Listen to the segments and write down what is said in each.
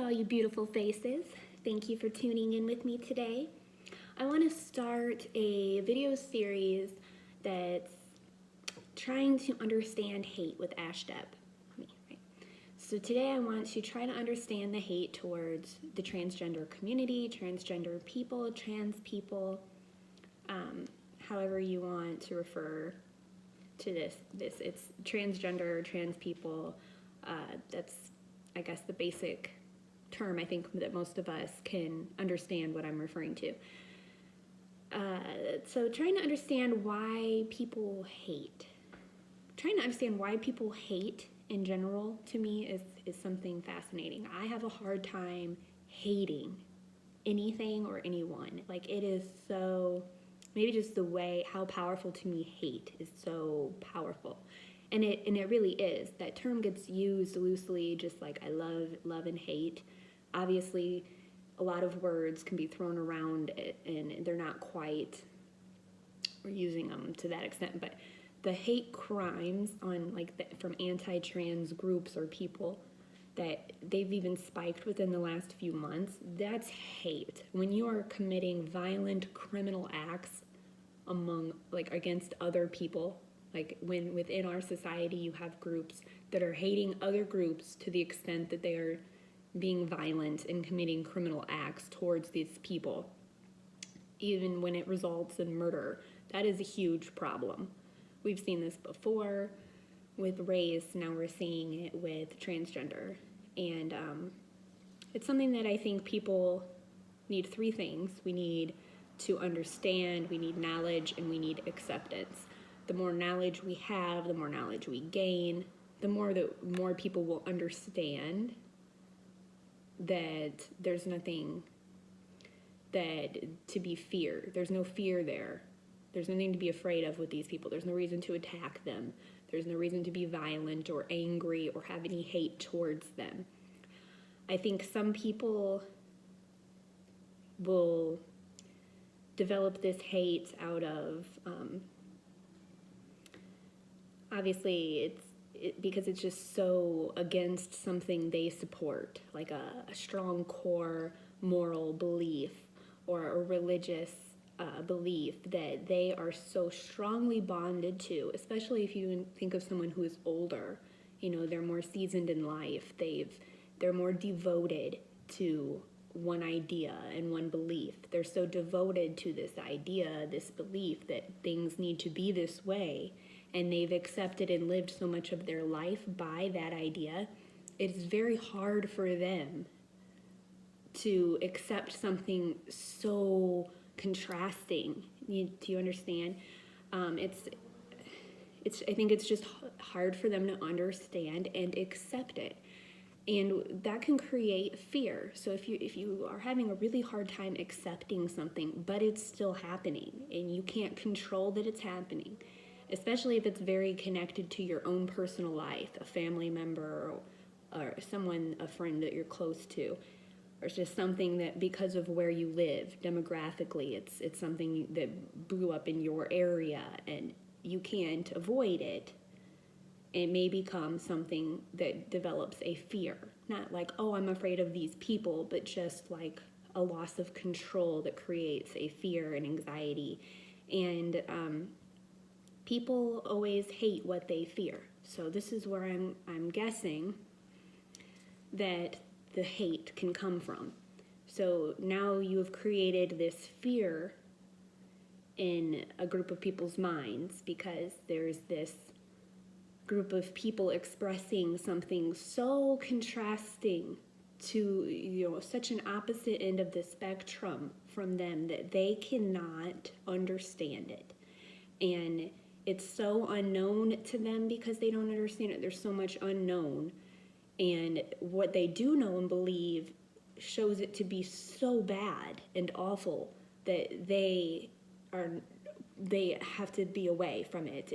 all you beautiful faces. Thank you for tuning in with me today. I want to start a video series that's trying to understand hate with Ashdep. So today I want to try to understand the hate towards the transgender community, transgender people, trans people, however you want to refer to this. It's transgender, trans people. That's, I guess, the basic term I think that most of us can understand what I'm referring to. So trying to understand why people hate. Trying to understand why people hate in general, to me, is something fascinating. I have a hard time hating anything or anyone. Like, it is so, maybe just the way, how powerful to me hate is so powerful. And it really is. That term gets used loosely, just like I love and hate. Obviously, a lot of words can be thrown around and they're not quite, we're using them to that extent, but the hate crimes on from anti-trans groups or people that they've even spiked within the last few months, that's hate. When you are committing violent criminal acts against other people, like when within our society you have groups that are hating other groups to the extent that they are being violent and committing criminal acts towards these people, even when it results in murder, that is a huge problem. We've seen this before with race, now we're seeing it with transgender. And it's something that I think people need three things. We need to understand, we need knowledge, and we need acceptance. The more knowledge we have, the more knowledge we gain, the more people will understand that there's nothing that to be feared. There's no fear there. There's nothing to be afraid of with these people. There's no reason to attack them. There's no reason to be violent or angry or have any hate towards them. I think some people will develop this hate out of, obviously because it's just so against something they support, like a strong core moral belief or a religious belief that they are so strongly bonded to, especially if you think of someone who is older. You know, they're more seasoned in life. They're more devoted to one idea and one belief. They're so devoted to this idea, this belief that things need to be this way, and they've accepted and lived so much of their life by that idea. It's very hard for them to accept something so contrasting. Do you understand? I think it's just hard for them to understand and accept it. And that can create fear. So if you are having a really hard time accepting something, but it's still happening, and you can't control that it's happening, especially if it's very connected to your own personal life, a family member or someone, a friend that you're close to, or it's just something that because of where you live demographically, it's something that blew up in your area and you can't avoid it. It may become something that develops a fear. Not like, oh, I'm afraid of these people, but just like a loss of control that creates a fear and anxiety. And people always hate what they fear. So this is where I'm guessing that the hate can come from. So now you have created this fear in a group of people's minds because there's this group of people expressing something so contrasting to, such an opposite end of the spectrum from them that they cannot understand it. And it's so unknown to them because they don't understand it. There's so much unknown. And what they do know and believe shows it to be so bad and awful that they have to be away from it.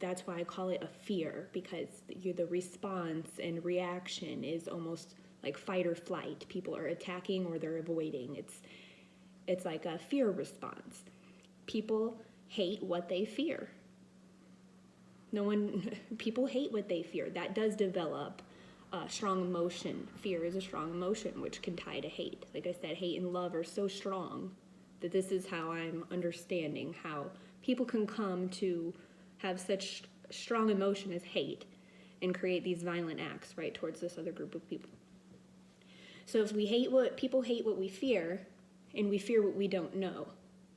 That's why I call it a fear, because the response and reaction is almost like fight or flight. People are attacking or they're avoiding. It's like a fear response. People hate what they fear. People hate what they fear. That does develop strong emotion. Fear is a strong emotion, which can tie to hate. Like I said, hate and love are so strong that this is how I'm understanding how people can come to have such strong emotion as hate and create these violent acts right towards this other group of people. So if we hate people hate what we fear, and we fear what we don't know.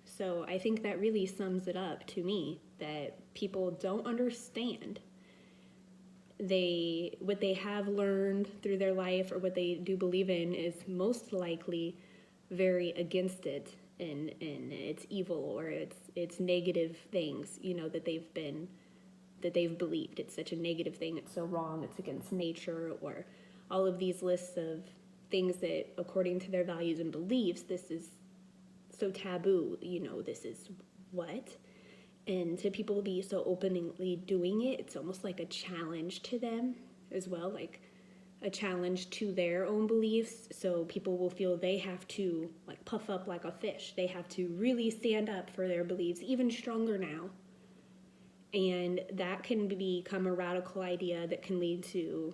So I think that really sums it up to me, that people don't understand what they have learned through their life or what they do believe in is most likely very against it, and it's evil or it's negative things, that they've believed. It's such a negative thing, it's so wrong, it's against nature, or all of these lists of things that according to their values and beliefs, this is so taboo, this is what? And to people be so openly doing it, it's almost like a challenge to them as well, like a challenge to their own beliefs. So people will feel they have to like puff up like a fish. They have to really stand up for their beliefs, even stronger now. And that can become a radical idea that can lead to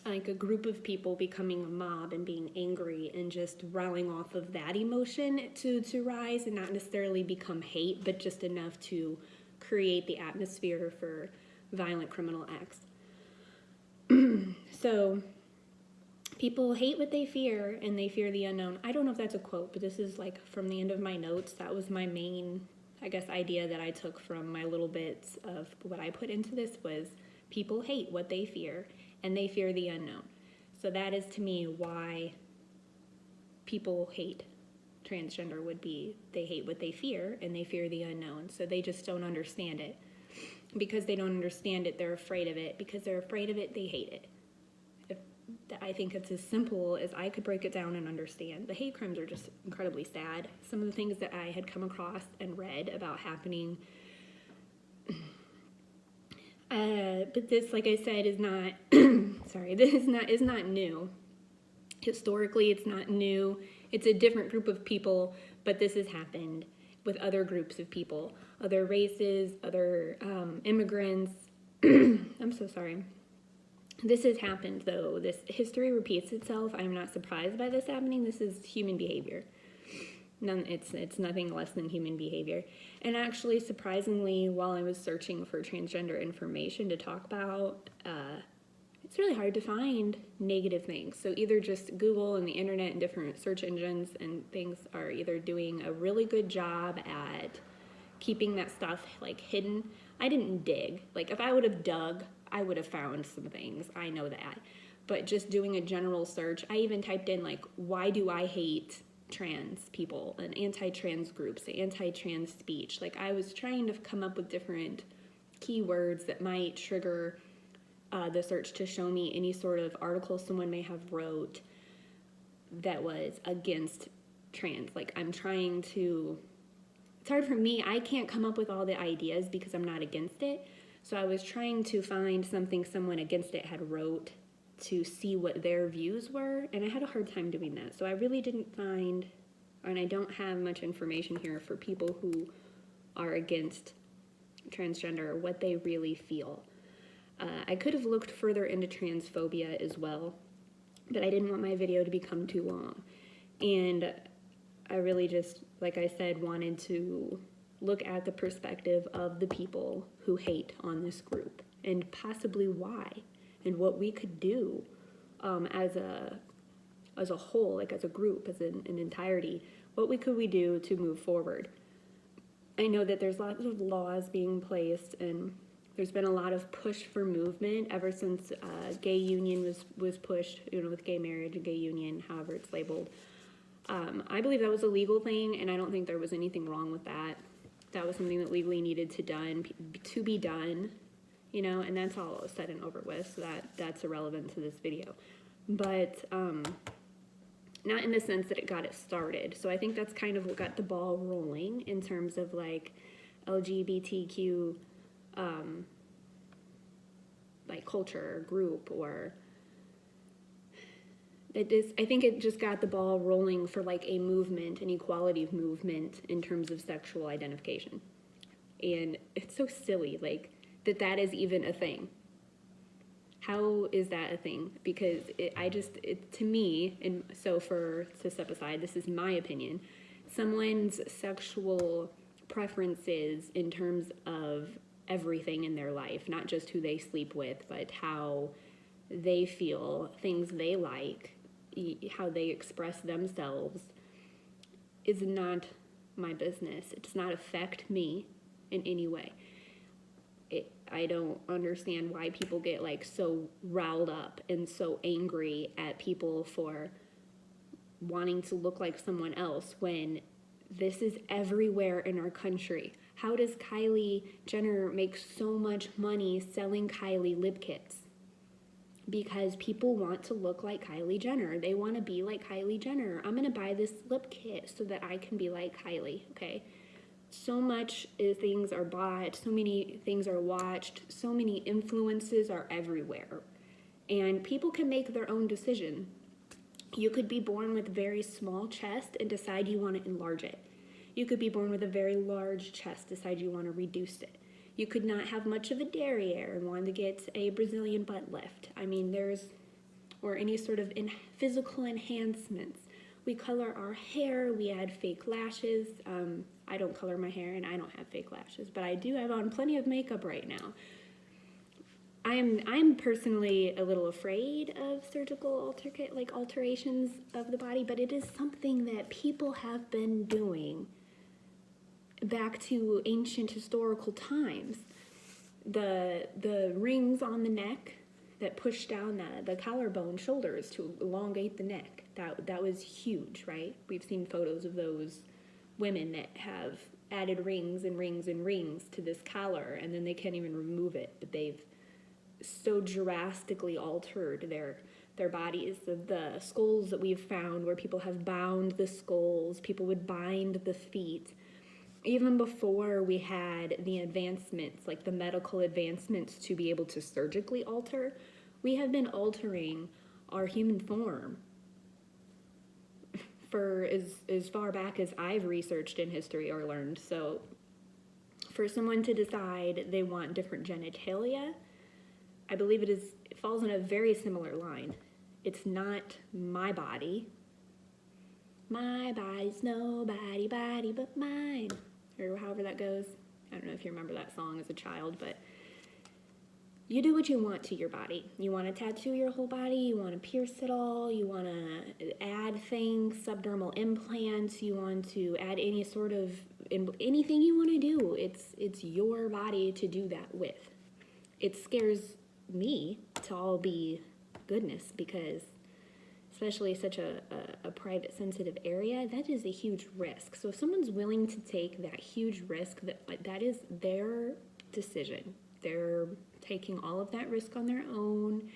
like a group of people becoming a mob and being angry and just rallying off of that emotion to rise, and not necessarily become hate, but just enough to create the atmosphere for violent criminal acts. So people hate what they fear, and they fear the unknown. I don't know if that's a quote, but this is like from the end of my notes. That was my main, I guess, idea that I took from my little bits of what I put into this was people hate what they fear, and they fear the unknown. So that is to me why people hate transgender would be they hate what they fear and they fear the unknown. So they just don't understand it. Because they don't understand it, they're afraid of it. Because they're afraid of it, they hate it. I think it's as simple as I could break it down and understand. The hate crimes are just incredibly sad. Some of the things that I had come across and read about happening. But this, like I said, is not, is not new. Historically, it's not new. It's a different group of people, but this has happened with other groups of people, other races, other immigrants. I'm so sorry. This has happened, though. This history repeats itself. I'm not surprised by this happening. This is human behavior. It's nothing less than human behavior. And actually, surprisingly, while I was searching for transgender information to talk about, it's really hard to find negative things. So either just Google and the internet and different search engines and things are either doing a really good job at keeping that stuff like hidden. I didn't dig. Like if I would have dug, I would have found some things. I know that. But just doing a general search, I even typed in like, why do I hate trans people and anti-trans groups, anti-trans speech. Like I was trying to come up with different keywords that might trigger the search to show me any sort of article someone may have wrote that was against trans. Like I'm trying to, it's hard for me, I can't come up with all the ideas because I'm not against it. So I was trying to find something someone against it had wrote to see what their views were, and I had a hard time doing that. So I really didn't find, and I don't have much information here for people who are against transgender, what they really feel. I could have looked further into transphobia as well, but I didn't want my video to become too long. And I really just, like I said, wanted to look at the perspective of the people who hate on this group and possibly why. And what we could do as a whole, like as a group, as an entirety, what could we do to move forward? I know that there's lots of laws being placed, and there's been a lot of push for movement ever since gay union was pushed, with gay marriage and gay union, however it's labeled. I believe that was a legal thing, and I don't think there was anything wrong with that. That was something that legally needed to be done. And that's all said and over with, so that's irrelevant to this video. But not in the sense that it got it started. So I think that's kind of what got the ball rolling in terms of like LGBTQ like culture or group, or I think it just got the ball rolling for like a movement, an equality movement in terms of sexual identification. And it's so silly, like, that is even a thing. How is that a thing? Because to me, and so to step aside, this is my opinion, someone's sexual preferences in terms of everything in their life, not just who they sleep with, but how they feel, things they like, how they express themselves, is not my business. It does not affect me in any way. I don't understand why people get like so riled up and so angry at people for wanting to look like someone else when this is everywhere in our country. How does Kylie Jenner make so much money selling Kylie lip kits? Because people want to look like Kylie Jenner. They want to be like Kylie Jenner. I'm going to buy this lip kit so that I can be like Kylie, okay? So much things are bought, so many things are watched, so many influences are everywhere. And people can make their own decision. You could be born with a very small chest and decide you want to enlarge it. You could be born with a very large chest, decide you want to reduce it. You could not have much of a derriere and want to get a Brazilian butt lift. I mean, or any sort of physical enhancements. We color our hair, we add fake lashes. I don't color my hair and I don't have fake lashes, but I do have on plenty of makeup right now. I'm personally a little afraid of surgical alterations of the body, but it is something that people have been doing back to ancient historical times. The rings on the neck that push down the collarbone shoulders to elongate the neck, that was huge, right? We've seen photos of those women that have added rings and rings and rings to this collar, and then they can't even remove it, but they've so drastically altered their bodies. The skulls that we've found where people have bound the skulls, people would bind the feet. Even before we had the advancements, like the medical advancements to be able to surgically alter, we have been altering our human form for as far back as I've researched in history or learned. So for someone to decide they want different genitalia, I believe it falls in a very similar line. It's not my body. My body's nobody body but mine. Or however that goes. I don't know if you remember that song as a child, but you do what you want to your body. You want to tattoo your whole body, you want to pierce it all, you want to add things, subdermal implants, you want to add any sort of, anything you want to do. It's your body to do that with. It scares me to all be goodness, because especially such a private, sensitive area, that is a huge risk. So if someone's willing to take that huge risk, that is their decision. They're taking all of that risk on their own,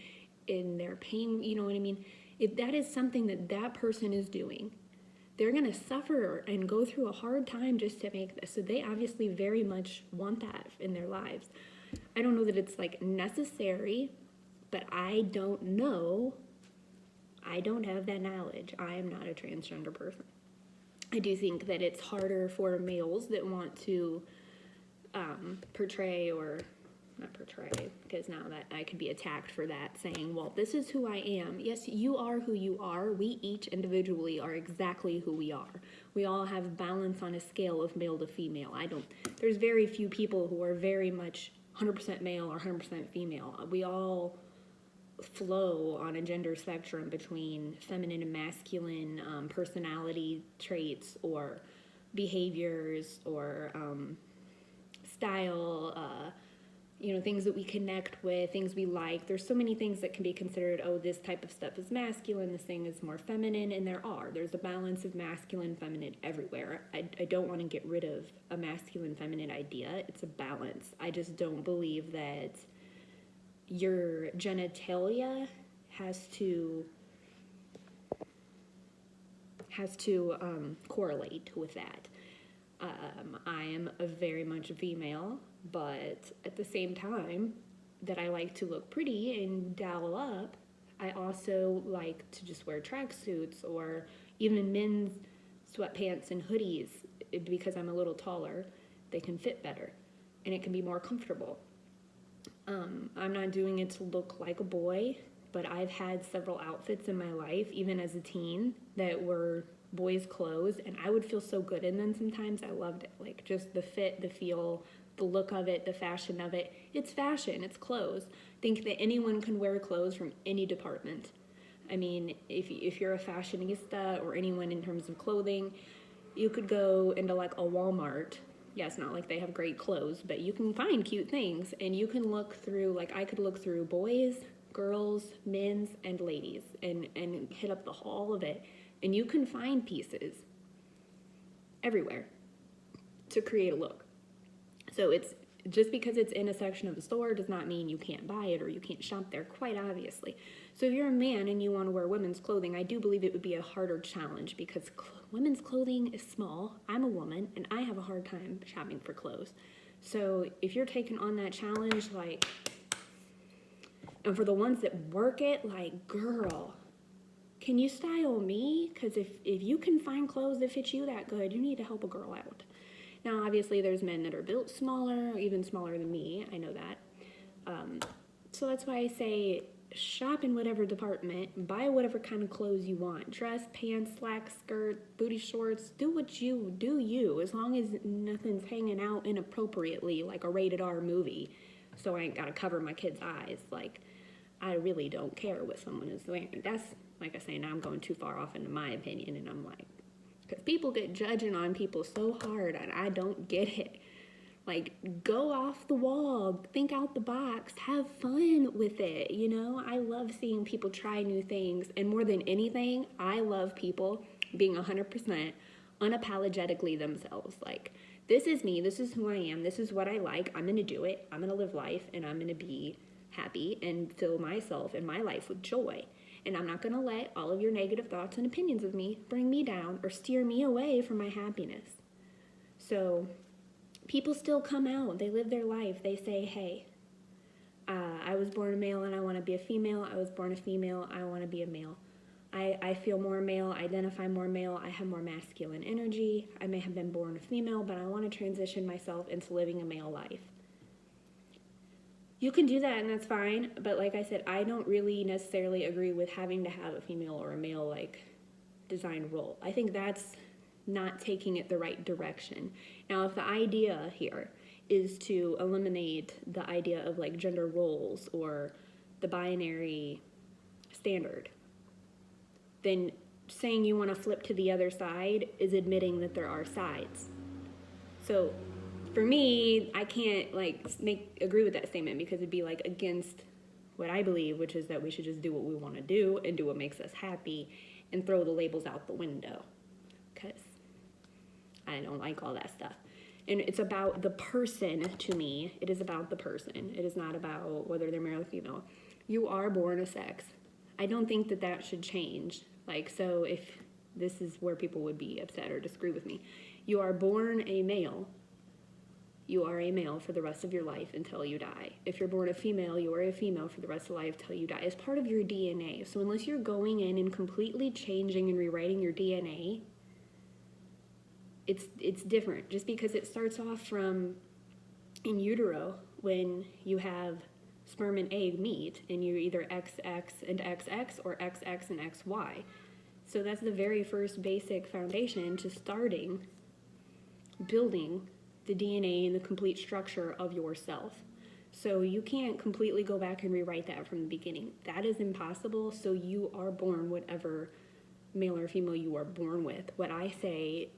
in their pain, you know what I mean? That is something that person is doing. They're going to suffer and go through a hard time just to make this. So they obviously very much want that in their lives. I don't know that it's like necessary, but I don't know. I don't have that knowledge. I am not a transgender person. I do think that it's harder for males that want to not portray, because now that I could be attacked for that, saying, well, this is who I am. Yes, you are who you are. We each individually are exactly who we are. We all have balance on a scale of male to female. There's very few people who are very much 100% male or 100% female. We all flow on a gender spectrum between feminine and masculine personality traits or behaviors or style, things that we connect with, things we like. There's so many things that can be considered, this type of stuff is masculine, this thing is more feminine, and there's a balance of masculine, feminine everywhere. I don't want to get rid of a masculine, feminine idea. It's a balance. I just don't believe that your genitalia has to correlate with that. I am a very much female, but at the same time that I like to look pretty and doll up, I also like to just wear tracksuits or even men's sweatpants and hoodies, because I'm a little taller. They can fit better and it can be more comfortable. I'm not doing it to look like a boy, but I've had several outfits in my life, even as a teen, that were boys' clothes, and I would feel so good in them sometimes. I loved it. Like, just the fit, the feel, the look of it, the fashion of it. It's fashion, it's clothes. I think that anyone can wear clothes from any department. I mean, if you're a fashionista or anyone in terms of clothing, you could go into like a Walmart. Yeah, it's not like they have great clothes, but you can find cute things, and you can look through, like I could look through boys, girls, men's, and ladies, and hit up the all of it, and you can find pieces everywhere to create a look. So it's just because it's in a section of the store does not mean you can't buy it or you can't shop there, quite obviously. So if you're a man and you want to wear women's clothing, I do believe it would be a harder challenge because women's clothing is small. I'm a woman and I have a hard time shopping for clothes. So if you're taking on that challenge, like, and for the ones that work it, like, girl, can you style me? Because if you can find clothes that fit you that good, you need to help a girl out. Now, obviously, there's men that are built smaller, even smaller than me. I know that. So that's why I say shop in whatever department, buy whatever kind of clothes you want. Dress, pants, slacks, skirt, booty shorts. Do what you do, as long as nothing's hanging out inappropriately like a rated R movie. So I ain't got to cover my kid's eyes. Like, I really don't care what someone is wearing. That's, like I say, now I'm going too far off into my opinion, and I'm like, because people get judging on people so hard, and I don't get it. Like, go off the wall, think out the box, have fun with it, you know? I love seeing people try new things, and more than anything, I love people being 100% unapologetically themselves. Like, this is me, this is who I am, this is what I like, I'm gonna do it, I'm gonna live life, and I'm gonna be happy and fill myself and my life with joy. And I'm not going to let all of your negative thoughts and opinions of me bring me down or steer me away from my happiness. So people still come out. They live their life. They say, hey, I was born a male and I want to be a female. I was born a female. I want to be a male. I feel more male, identify more male. I have more masculine energy. I may have been born a female, but I want to transition myself into living a male life. You can do that, and that's fine, but like I said, I don't really necessarily agree with having to have a female or a male, like, designed role. I think that's not taking it the right direction. Now, if the idea here is to eliminate the idea of, like, gender roles or the binary standard, then saying you want to flip to the other side is admitting that there are sides. So for me, I can't agree with that statement because it'd be like against what I believe, which is that we should just do what we want to do and do what makes us happy and throw the labels out the window because I don't like all that stuff. And it's about the person to me. It is about the person. It is not about whether they're male or female. You are born a sex. I don't think that that should change. Like, so if this is where people would be upset or disagree with me, you are born a male. You are a male for the rest of your life until you die. If you're born a female, you are a female for the rest of life until you die. It's part of your DNA. So unless you're going in and completely changing and rewriting your DNA, it's different. Just because it starts off from in utero when you have sperm and egg meet and you're either XX and XX or XX and XY. So that's the very first basic foundation to starting building the DNA and the complete structure of yourself. So you can't completely go back and rewrite that from the beginning. That is impossible. So you are born whatever male or female you are born with. What I say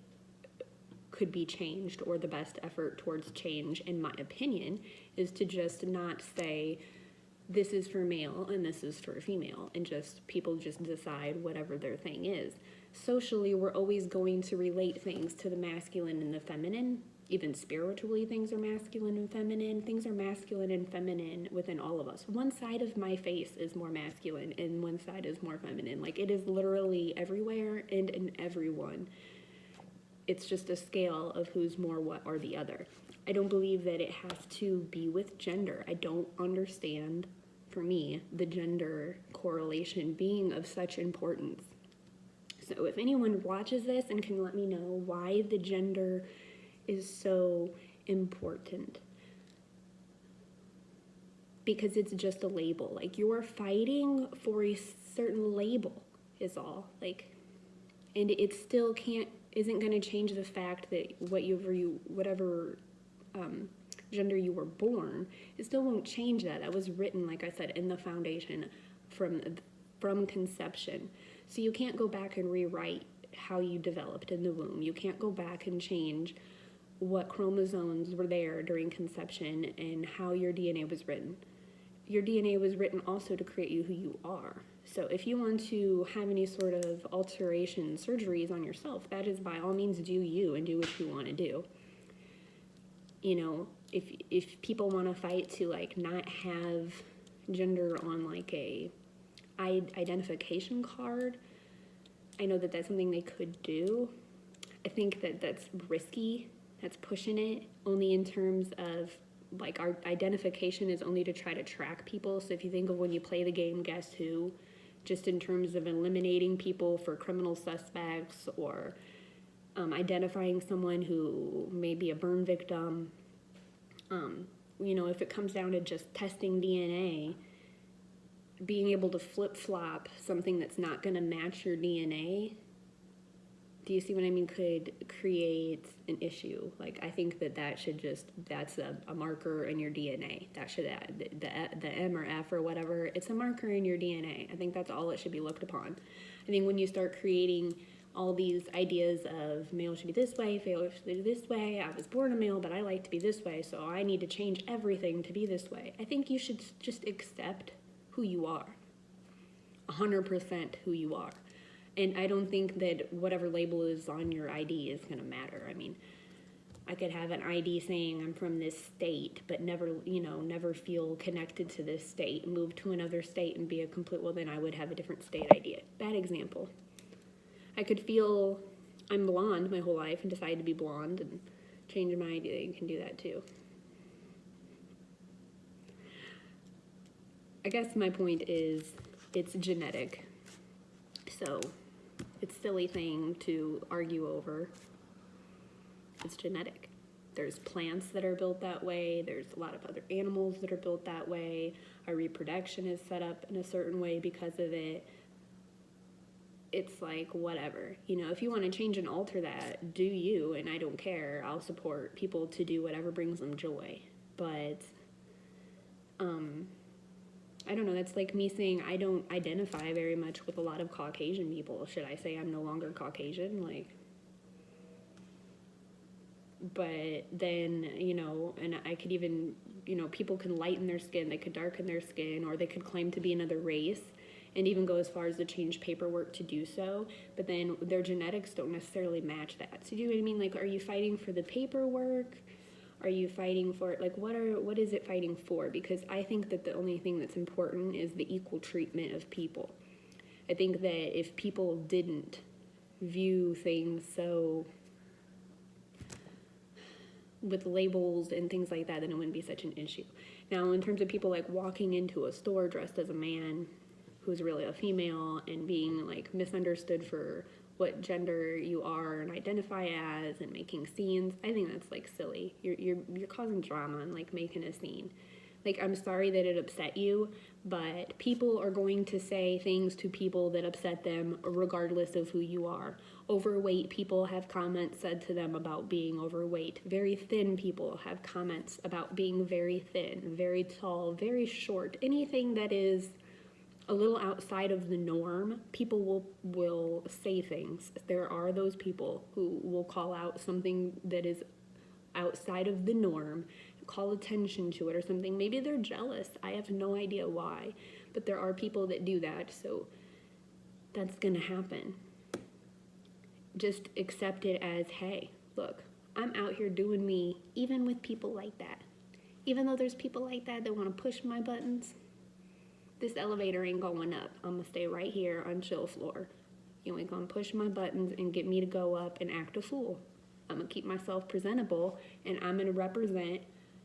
could be changed, or the best effort towards change, in my opinion, is to just not say this is for male and this is for female, and just people just decide whatever their thing is. Socially, we're always going to relate things to the masculine and the feminine. Even spiritually, things are masculine and feminine. Things are masculine and feminine within all of us. One side of my face is more masculine and one side is more feminine. Like, it is literally everywhere and in everyone. It's just a scale of who's more what or the other. I don't believe that it has to be with gender. I don't understand, for me, the gender correlation being of such importance. So if anyone watches this and can let me know why the gender is so important. because it's just a label. Like, you're fighting for a certain label is all. Like, and it still isn't going to change the fact that whatever gender you were born, it still won't change that. That was written, like I said, in the foundation from conception. So you can't go back and rewrite how you developed in the womb. You can't go back and change what chromosomes were there during conception and how your DNA was written. Your DNA was written also to create you who you are. So if you want to have any sort of alteration surgeries on yourself, that is by all means do you and do what you want to do. You know, if people want to fight to like not have gender on like a identification card, I know that that's something they could do. I think that that's risky. That's pushing it only in terms of like our identification is only to try to track people. So if you think of when you play the game Guess Who, just in terms of eliminating people for criminal suspects or identifying someone who may be a burn victim, you know, if it comes down to just testing DNA, being able to flip-flop something that's not going to match your DNA, do you see what I mean, could create an issue. Like, I think that's a marker in your DNA. That should, the M or F or whatever, it's a marker in your DNA. I think that's all it should be looked upon. I think when you start creating all these ideas of male should be this way, female should be this way, I was born a male, but I like to be this way, so I need to change everything to be this way. I think you should just accept who you are, 100% who you are. And I don't think that whatever label is on your ID is going to matter. I mean, I could have an ID saying I'm from this state, but never feel connected to this state, move to another state and be a complete, well, then I would have a different state ID. Bad example. I could feel I'm blonde my whole life and decide to be blonde and change my ID. You can do that too. I guess my point is it's genetic. So it's a silly thing to argue over. It's genetic. There's plants that are built that way. There's a lot of other animals that are built that way. Our reproduction is set up in a certain way because of it. It's like, whatever. You know, if you want to change and alter that, do you, and I don't care. I'll support people to do whatever brings them joy. But, I don't know, that's like me saying I don't identify very much with a lot of Caucasian people. Should I say I'm no longer Caucasian? Like, but then, you know, and I could even, you know, people can lighten their skin, they could darken their skin, or they could claim to be another race and even go as far as to change paperwork to do so, but then their genetics don't necessarily match that. So do you know what I mean? Like, are you fighting for the paperwork? Are you fighting for, like, what is it fighting for? Because I think that the only thing that's important is the equal treatment of people. I think that if people didn't view things so with labels and things like that, then it wouldn't be such an issue. Now, in terms of people like walking into a store dressed as a man who's really a female and being like misunderstood for what gender you are and identify as and making scenes, I think that's like silly. You're causing drama and like making a scene. Like, I'm sorry that it upset you, but people are going to say things to people that upset them regardless of who you are. Overweight people have comments said to them about being overweight. Very thin people have comments about being very thin, very tall, very short. Anything that is a little outside of the norm, people will say things. There are those people who will call out something that is outside of the norm, call attention to it or something. Maybe they're jealous. I have no idea why, but there are people that do that, so that's gonna happen. Just accept it as, hey, look, I'm out here doing me, even with people like that. Even though there's people like that that want to push my buttons, this elevator ain't going up. I'm gonna stay right here on chill floor. You ain't gonna push my buttons and get me to go up and act a fool. I'm gonna keep myself presentable, and I'm gonna represent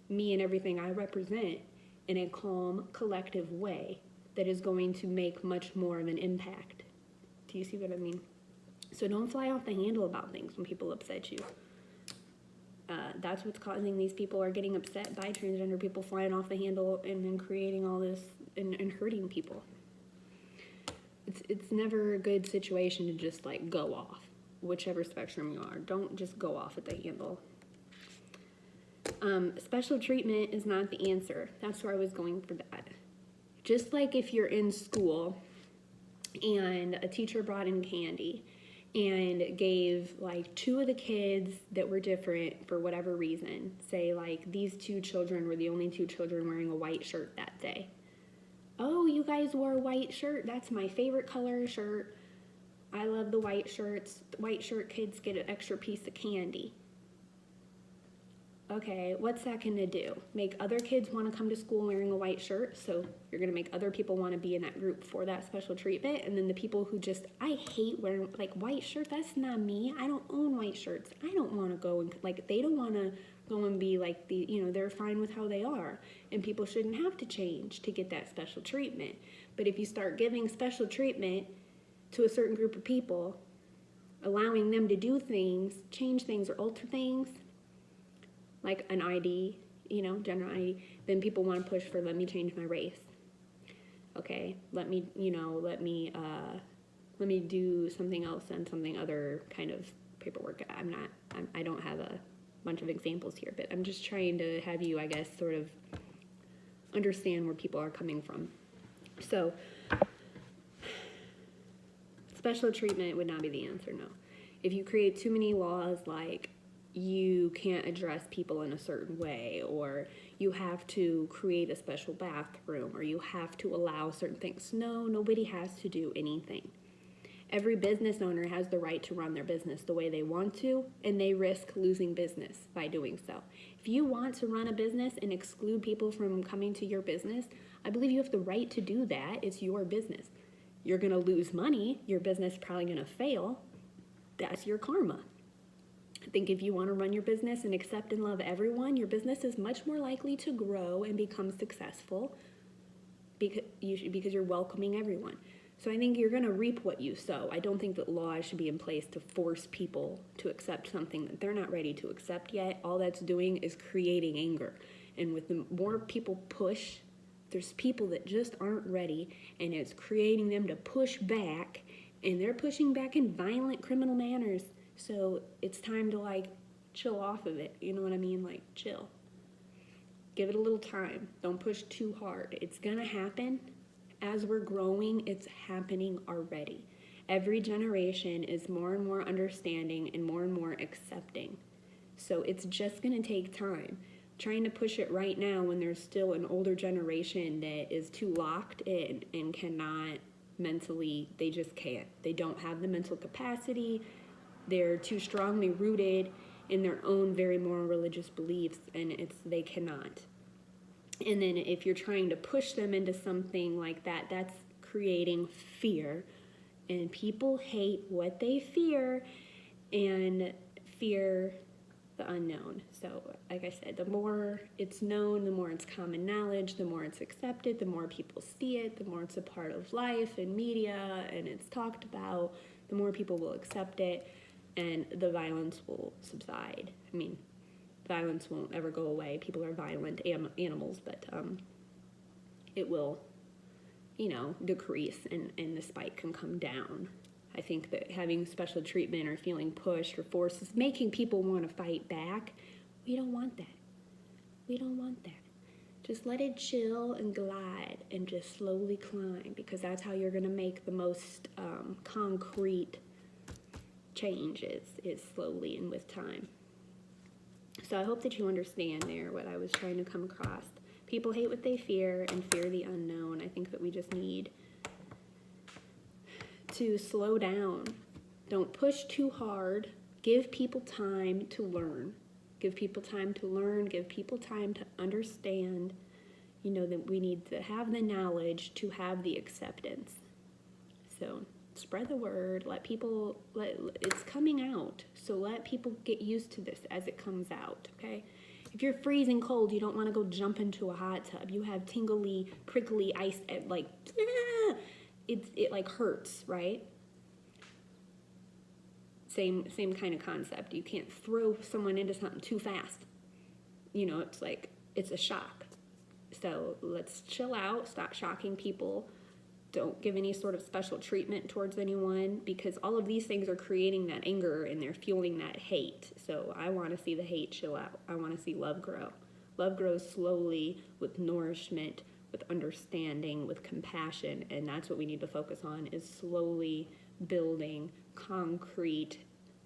me and everything I represent in a calm, collective way that is going to make much more of an impact. Do you see what I mean? So don't fly off the handle about things when people upset you. That's what's causing these people are getting upset by transgender people flying off the handle and then creating all this and hurting people. It's never a good situation to just like go off, whichever spectrum you are. Don't just go off at the handle. Special treatment is not the answer. That's where I was going for that. Just like if you're in school and a teacher brought in candy and gave like 2 of the kids that were different for whatever reason, say like these 2 children were the only 2 children wearing a white shirt that day. Oh, you guys wore a white shirt. That's my favorite color shirt. I love the white shirts. The white shirt kids get an extra piece of candy. Okay, what's that going to do? Make other kids want to come to school wearing a white shirt, so you're going to make other people want to be in that group for that special treatment, and then the people who just, I hate wearing, like, white shirt, that's not me. I don't own white shirts. I don't want to go and, like, they don't want to go and be like the, you know, they're fine with how they are, and people shouldn't have to change to get that special treatment. But if you start giving special treatment to a certain group of people, allowing them to do things, change things or alter things, like an ID, you know, gender ID, then people want to push for let me change my race. Okay, let me do something else and something other kind of paperwork. I don't have a bunch of examples here, but I'm just trying to have you, I guess, sort of understand where people are coming from. So, special treatment would not be the answer, no. If you create too many laws like you can't address people in a certain way, or you have to create a special bathroom, or you have to allow certain things. No, nobody has to do anything. Every business owner has the right to run their business the way they want to, and they risk losing business by doing so. If you want to run a business and exclude people from coming to your business, I believe you have the right to do that. It's your business. You're going to lose money. Your business is probably going to fail. That's your karma. I think if you want to run your business and accept and love everyone, your business is much more likely to grow and become successful because you're welcoming everyone. So I think you're going to reap what you sow. I don't think that laws should be in place to force people to accept something that they're not ready to accept yet. All that's doing is creating anger. And with the more people push, there's people that just aren't ready, and it's creating them to push back, and they're pushing back in violent criminal manners. So it's time to like chill off of it. You know what I mean? Like chill. Give it a little time. Don't push too hard. It's gonna happen. As we're growing, it's happening already. Every generation is more and more understanding and more accepting. So it's just gonna take time. Trying to push it right now when there's still an older generation that is too locked in and cannot mentally, they just can't. They don't have the mental capacity. They're too strongly rooted in their own very moral religious beliefs, and they cannot. And then if you're trying to push them into something like that, that's creating fear. And people hate what they fear and fear the unknown. So like I said, the more it's known, the more it's common knowledge, the more it's accepted, the more people see it, the more it's a part of life and media and it's talked about, the more people will accept it. And the violence will subside. I mean, violence won't ever go away. People are violent animals, but it will, decrease and the spike can come down. I think that having special treatment or feeling pushed or forced is making people want to fight back. We don't want that. We don't want that. Just let it chill and glide and just slowly climb, because that's how you're going to make the most concrete change is slowly and with time. So I hope that you understand there what I was trying to come across. People hate what they fear and fear the unknown. I think that we just need to slow down. Don't push too hard. Give people time to learn. Give people time to learn. Give people time to understand, that we need to have the knowledge to have the acceptance. So spread the word, it's coming out, so let people get used to this as it comes out, okay? If you're freezing cold, you don't want to go jump into a hot tub. You have tingly, prickly ice, it hurts, right? same kind of concept. You can't throw someone into something too fast. It's like, it's a shock. So let's chill out, stop shocking people. Don't give any sort of special treatment towards anyone, because all of these things are creating that anger and they're fueling that hate. So I want to see the hate chill out. I want to see love grow. Love grows slowly with nourishment, with understanding, with compassion, and that's what we need to focus on, is slowly building concrete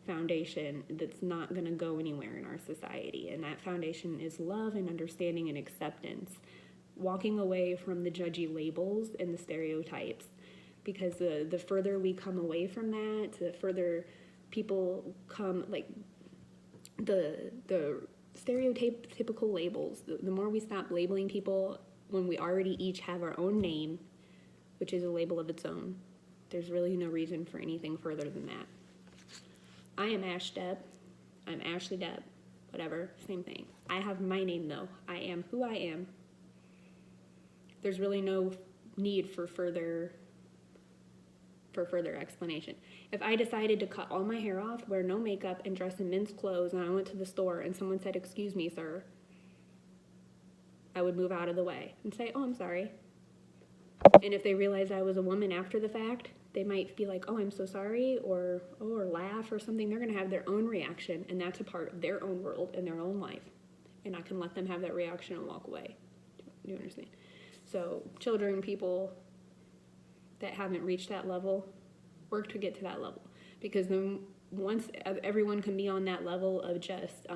foundation that's not going to go anywhere in our society. And that foundation is love and understanding and acceptance, walking away from the judgy labels and the stereotypes, because the further we come away from that, the further people come, like the stereotypical labels, the more we stop labeling people when we already each have our own name, which is a label of its own. There's really no reason for anything further than that. I am Ash Deb. I'm Ashley Deb. Whatever, same thing. I have my name though. I am who I am. There's really no need for further explanation. If I decided to cut all my hair off, wear no makeup, and dress in men's clothes, and I went to the store and someone said, "Excuse me, sir," I would move out of the way and say, "Oh, I'm sorry." And if they realized I was a woman after the fact, they might be like, "Oh, I'm so sorry," or laugh or something. They're going to have their own reaction, and that's a part of their own world and their own life. And I can let them have that reaction and walk away. Do you understand? So children, people that haven't reached that level, work to get to that level. Because then once everyone can be on that level of just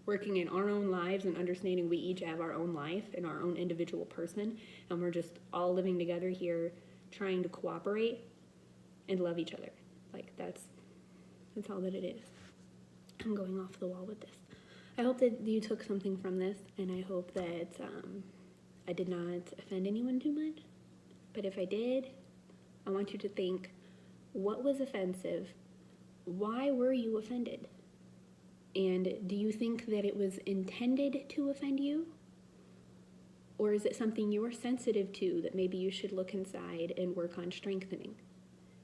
working in our own lives and understanding we each have our own life and our own individual person, and we're just all living together here trying to cooperate and love each other. Like, that's all that it is. I'm going off the wall with this. I hope that you took something from this, and I hope that I did not offend anyone too much. But if I did, I want you to think, what was offensive? Why were you offended? And do you think that it was intended to offend you? Or is it something you're sensitive to that maybe you should look inside and work on strengthening?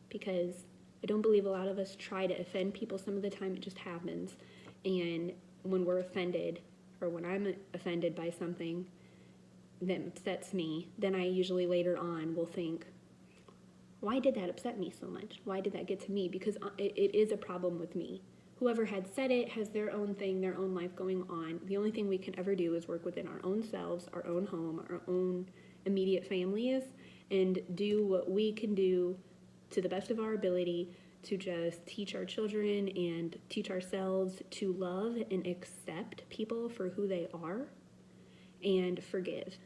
Because I don't believe a lot of us try to offend people. Some of the time it just happens. And when we're offended, or when I'm offended by something that upsets me, then I usually later on will think, why did that upset me so much? Why did that get to me? Because it is a problem with me. Whoever had said it has their own thing, their own life going on. The only thing we can ever do is work within our own selves, our own home, our own immediate families, and do what we can do to the best of our ability to just teach our children and teach ourselves to love and accept people for who they are and forgive,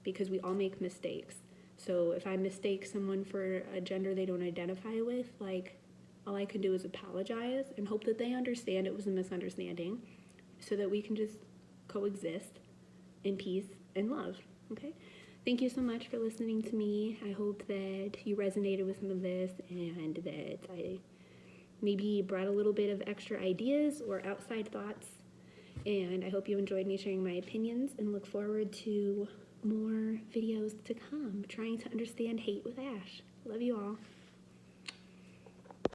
because we all make mistakes. So if I mistake someone for a gender they don't identify with, like, all I can do is apologize and hope that they understand it was a misunderstanding, so that we can just coexist in peace and love, okay? Thank you so much for listening to me. I hope that you resonated with some of this, and that I maybe brought a little bit of extra ideas or outside thoughts. And I hope you enjoyed me sharing my opinions, and look forward to more videos to come, trying to understand hate with Ash. Love you all.